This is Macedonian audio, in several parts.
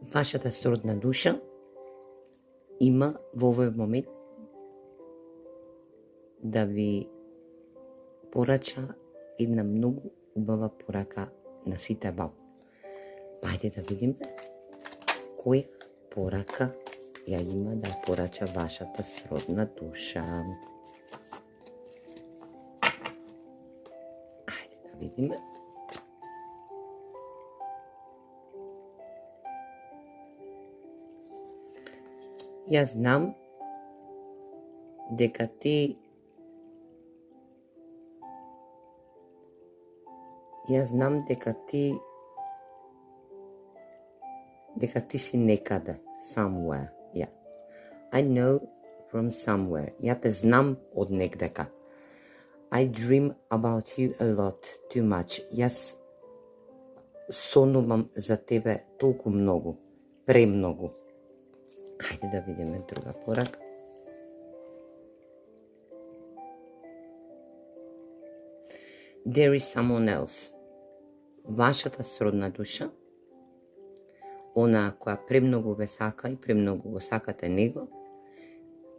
вашата сродна душа има во овој момент да ви порача една многу убава порака на сите вам. Ајде да видиме која порака ја има да порача вашата сродна душа. Ајде да видиме. Јас знам дека ти си некаде, somewhere, yeah. I know from somewhere. Ја те знам од негдека. I dream about you a lot, too much. Јас сонувам за тебе толку многу, премногу. Хајде да видиме друга порака. There is someone else. Вашата сродна душа, она која премногу ве сака и премногу го сакате него,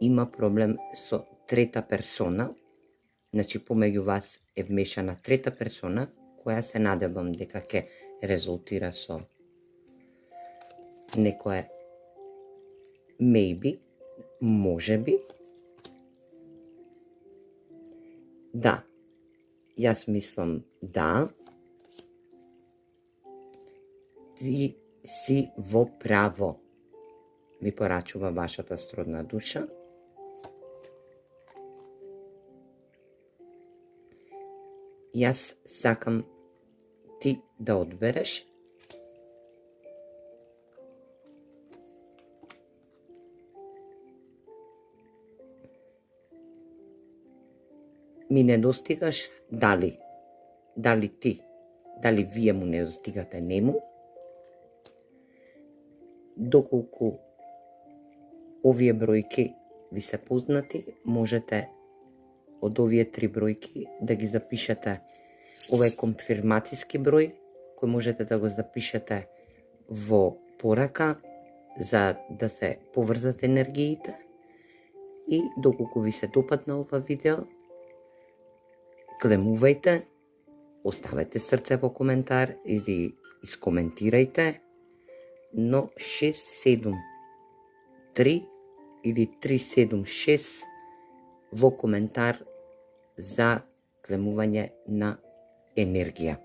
има проблем со трета персона, значи помеѓу вас е вмешана трета персона, која се надевам дека ќе резултира со некое maybe, можеби. Да, јас мислам да, ти си во право, ви порачува вашата сродна душа. Јас сакам ти да одбереш ми недостигаш дали вие му недостигате нему, доколку овие бројки ви се познати, можете од овие 3 бројки да ги запишете. Ова е конфирмацијски број, кој можете да го запишете во порака за да се поврзат енергиите. И доколку ви се допадна ова видео, клемувајте, оставете срце во коментар или искоментирајте, но 673 или 376 во коментар за клемување на енергија.